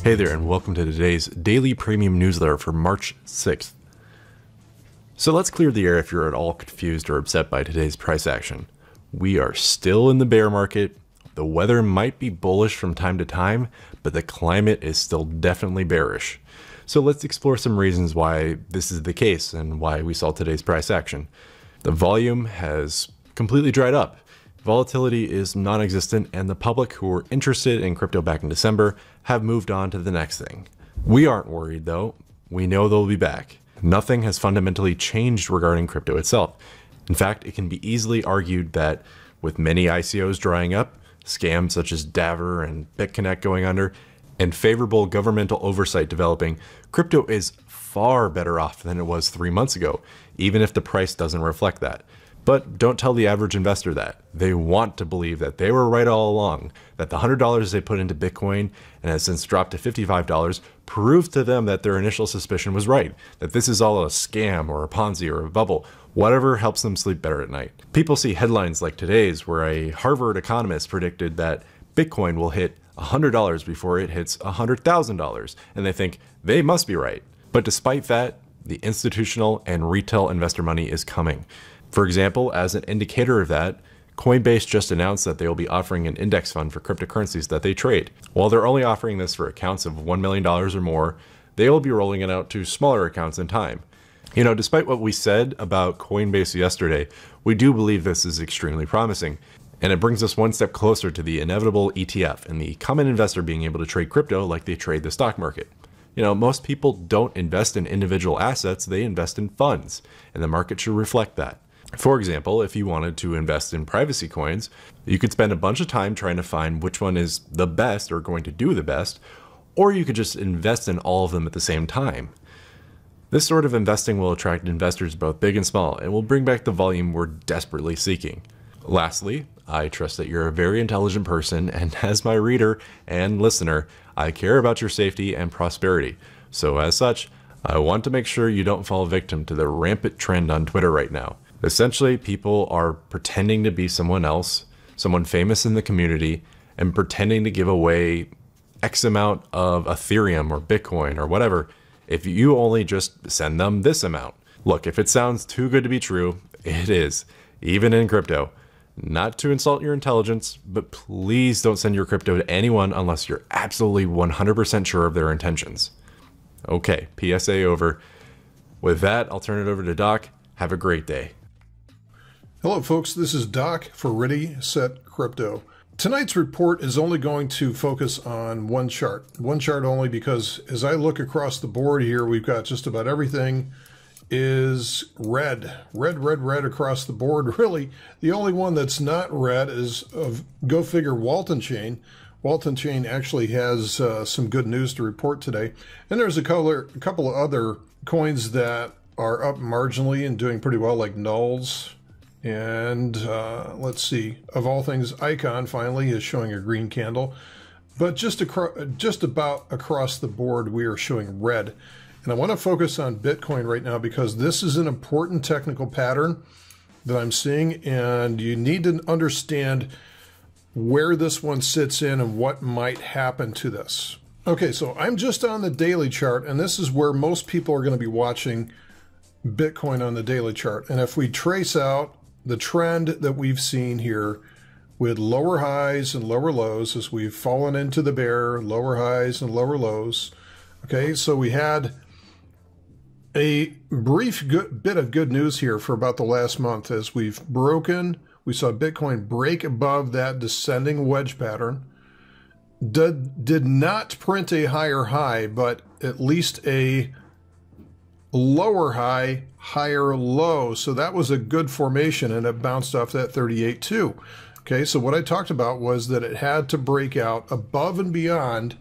Hey there, and welcome to today's daily premium newsletter for March 6th. So let's clear the air if you're at all confused or upset by today's price action. We are still in the bear market. The weather might be bullish from time to time, but the climate is still definitely bearish. So let's explore some reasons why this is the case and why we saw today's price action. The volume has completely dried up. Volatility is non-existent, and the public who were interested in crypto back in December have moved on to the next thing. We aren't worried though. We know they'll be back. Nothing has fundamentally changed regarding crypto itself. In fact, it can be easily argued that with many ICOs drying up, scams such as Daver and BitConnect going under, and favorable governmental oversight developing, crypto is far better off than it was 3 months ago, even if the price doesn't reflect that. But don't tell the average investor that. They want to believe that they were right all along, that the $100 they put into Bitcoin and has since dropped to $55 proved to them that their initial suspicion was right, that this is all a scam or a Ponzi or a bubble, whatever helps them sleep better at night. People see headlines like today's where a Harvard economist predicted that Bitcoin will hit $100 before it hits $100,000, and they think they must be right. But despite that, the institutional and retail investor money is coming. For example, as an indicator of that, Coinbase just announced that they will be offering an index fund for cryptocurrencies that they trade. While they're only offering this for accounts of $1 million or more, they will be rolling it out to smaller accounts in time. You know, despite what we said about Coinbase yesterday, we do believe this is extremely promising. And it brings us one step closer to the inevitable ETF and the common investor being able to trade crypto like they trade the stock market. You know, most people don't invest in individual assets, they invest in funds, and the market should reflect that. For example, if you wanted to invest in privacy coins, you could spend a bunch of time trying to find which one is the best or going to do the best, or you could just invest in all of them at the same time. This sort of investing will attract investors both big and small and will bring back the volume we're desperately seeking. Lastly, I trust that you're a very intelligent person, and as my reader and listener, I care about your safety and prosperity. So as such, I want to make sure you don't fall victim to the rampant trend on Twitter right now. Essentially, people are pretending to be someone else, someone famous in the community, and pretending to give away X amount of Ethereum or Bitcoin or whatever if you only just send them this amount. Look, if it sounds too good to be true, it is, even in crypto. Not to insult your intelligence, but please don't send your crypto to anyone unless you're absolutely 100% sure of their intentions. Okay, PSA over. With that, I'll turn it over to Doc. Have a great day. Hello folks, this is Doc for ReadySetCrypto. Tonight's report is only going to focus on one chart only, because as I look across the board here, we've got just about everything is red across the board. Really, the only one that's not red is of go figure Walton Chain. Walton Chain actually has some good news to report today, and there's a couple of other coins that are up marginally and doing pretty well, like Nulls. And let's see, of all things, Icon finally is showing a green candle, but just about across the board we are showing red. And I want to focus on Bitcoin right now because this is an important technical pattern that I'm seeing, and you need to understand where this one sits in and what might happen to this. Okay, so I'm just on the daily chart, and this is where most people are going to be watching Bitcoin on the daily chart. And if we trace out the trend that we've seen here with lower highs and lower lows as we've fallen into the bear, lower highs and lower lows. Okay, so we had a brief bit of good news here for about the last month as we saw Bitcoin break above that descending wedge pattern. Did not print a higher high, but at least a lower high, higher low. So that was a good formation, and it bounced off that 38.2. Okay, so what I talked about was that it had to break out above and beyond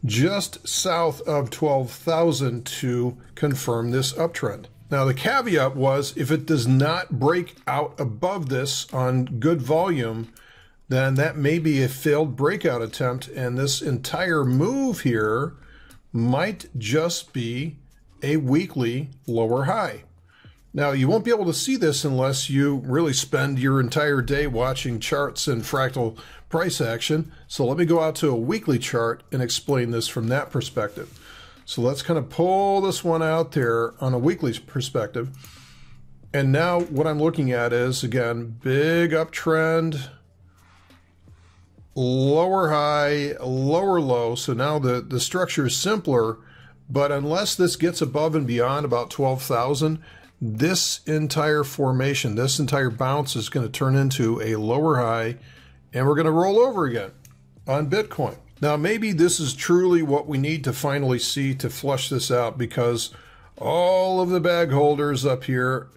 just south of 12,000 to confirm this uptrend. Now the caveat was if it does not break out above this on good volume, then that may be a failed breakout attempt, and this entire move here might just be a weekly lower high. Now, you won't be able to see this unless you really spend your entire day watching charts and fractal price action. So let me go out to a weekly chart and explain this from that perspective. So let's kind of pull this one out there on a weekly perspective. And now what I'm looking at is, again, big uptrend, lower high, lower low. So now the structure is simpler, but unless this gets above and beyond about 12,000, this entire formation, this entire bounce is going to turn into a lower high, and we're going to roll over again on Bitcoin. Now, maybe this is truly what we need to finally see to flush this out, because all of the bag holders up here,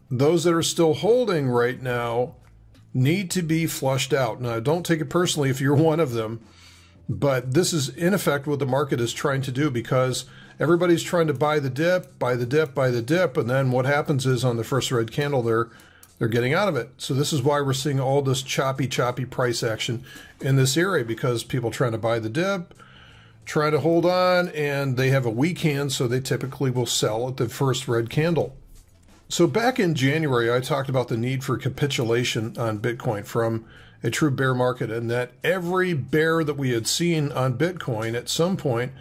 those that are still holding right now, need to be flushed out. Now, don't take it personally if you're one of them, but this is in effect what the market is trying to do, because everybody's trying to buy the dip, buy the dip, buy the dip, and then what happens is on the first red candle they're getting out of it. So this is why we're seeing all this choppy price action in this area, because people trying to buy the dip, trying to hold on, and they have a weak hand, so they typically will sell at the first red candle. So back in January, I talked about the need for capitulation on Bitcoin from a true bear market, and that every bear that we had seen on Bitcoin at some point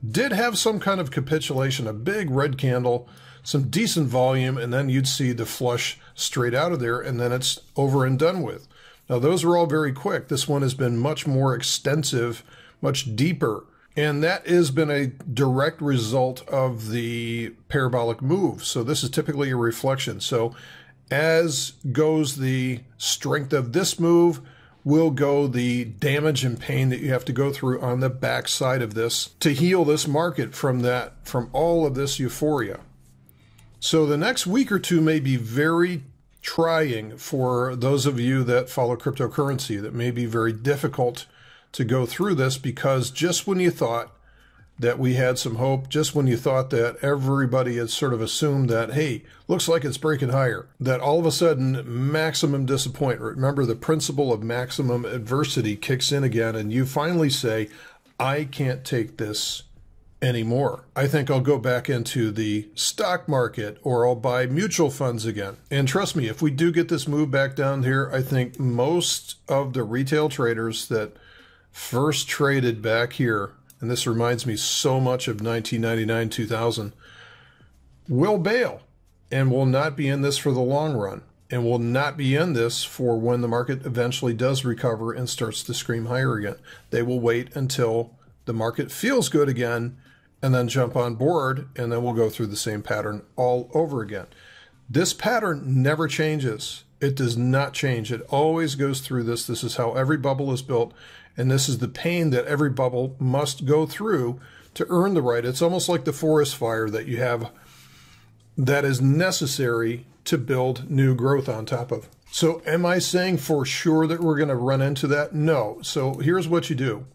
did have some kind of capitulation, a big red candle, some decent volume, and then you'd see the flush straight out of there, and then it's over and done with. Now, those are all very quick. This one has been much more extensive, much deeper, and that has been a direct result of the parabolic move. So this is typically a reflection. So as goes the strength of this move, will go the damage and pain that you have to go through on the back side of this to heal this market from all of this euphoria. So the next week or two may be very trying for those of you that follow cryptocurrency. That may be very difficult to go through this, because just when you thought that we had some hope, just when you thought that everybody had sort of assumed that, hey, looks like it's breaking higher, that all of a sudden maximum disappointment, remember the principle of maximum adversity kicks in again, and you finally say, I can't take this anymore. I think I'll go back into the stock market, or I'll buy mutual funds again. And trust me, if we do get this move back down here, I think most of the retail traders that first traded back here, and this reminds me so much of 1999, 2000, will bail and will not be in this for the long run, and will not be in this for when the market eventually does recover and starts to scream higher again. They will wait until the market feels good again and then jump on board, and then we'll go through the same pattern all over again. This pattern never changes. It does not change. It always goes through this. This is how every bubble is built. And this is the pain that every bubble must go through to earn the right. It's almost like the forest fire that you have that is necessary to build new growth on top of. So am I saying for sure that we're going to run into that? No. So here's what you do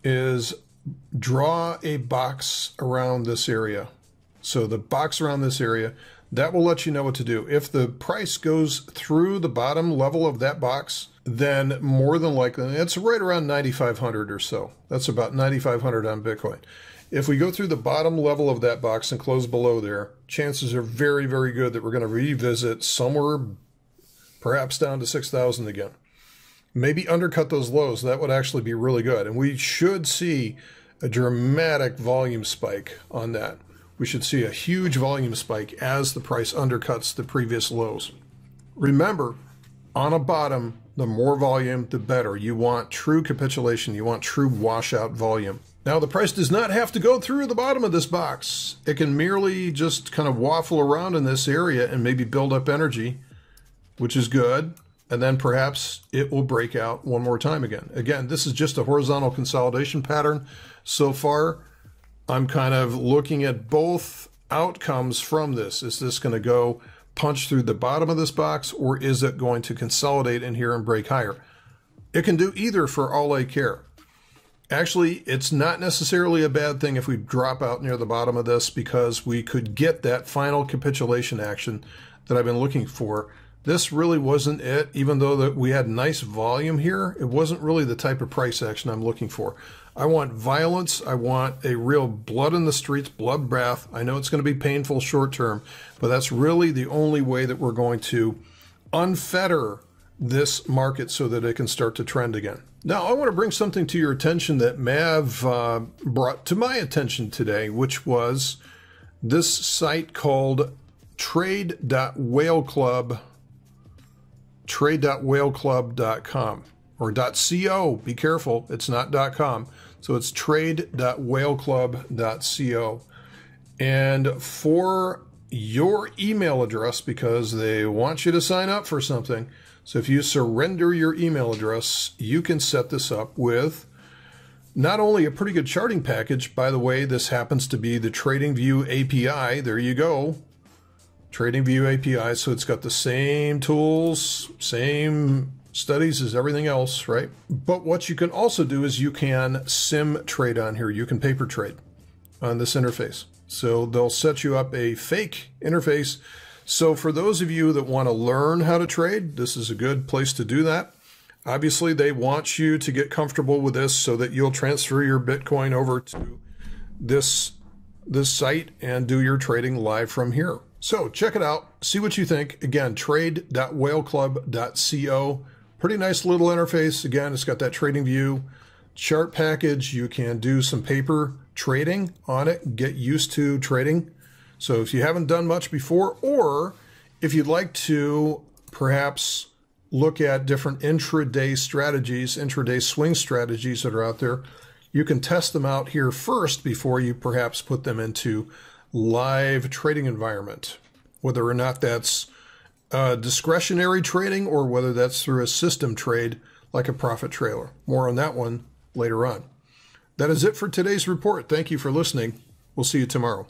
is draw a box around this area. So the box around this area, that will let you know what to do. If the price goes through the bottom level of that box, then more than likely, it's right around 9,500 or so. That's about 9,500 on Bitcoin. If we go through the bottom level of that box and close below there, chances are very, very good that we're going to revisit somewhere perhaps down to 6,000 again. Maybe undercut those lows. That would actually be really good. And we should see a dramatic volume spike on that. We should see a huge volume spike as the price undercuts the previous lows. Remember, on a bottom, the more volume, the better. You want true capitulation. You want true washout volume. Now, the price does not have to go through the bottom of this box. It can merely just kind of waffle around in this area and maybe build up energy, which is good. And then perhaps it will break out one more time again. Again, this is just a horizontal consolidation pattern. So far, I'm kind of looking at both outcomes from this. Is this going to go punch through the bottom of this box, or is it going to consolidate in here and break higher? It can do either for all I care. Actually, it's not necessarily a bad thing if we drop out near the bottom of this, because we could get that final capitulation action that I've been looking for This really wasn't it, even though that we had nice volume here. It wasn't really the type of price action I'm looking for. I want violence. I want a real blood in the streets, bloodbath. I know it's going to be painful short term, but that's really the only way that we're going to unfetter this market so that it can start to trend again. Now, I want to bring something to your attention that Mav brought to my attention today, which was this site called trade.whaleclub.com or .co. Be careful, it's not .com. So it's trade.whaleclub.co. And for your email address, because they want you to sign up for something, so if you surrender your email address, you can set this up with not only a pretty good charting package. By the way, this happens to be the TradingView API. There you go. TradingView API. So it's got the same tools, same studies as everything else, right? But what you can also do is you can sim trade on here. You can paper trade on this interface. So they'll set you up a fake interface. So for those of you that want to learn how to trade, this is a good place to do that. Obviously, they want you to get comfortable with this so that you'll transfer your Bitcoin over to this site and do your trading live from here. So check it out. See what you think. Again, trade.whaleclub.co. Pretty nice little interface. Again, it's got that TradingView chart package. You can do some paper trading on it, get used to trading. So if you haven't done much before, or if you'd like to perhaps look at different intraday strategies, intraday swing strategies that are out there, you can test them out here first before you perhaps put them into live trading environment, whether or not that's discretionary trading or whether that's through a system trade like a profit trailer. More on that one later on. That is it for today's report. Thank you for listening. We'll see you tomorrow.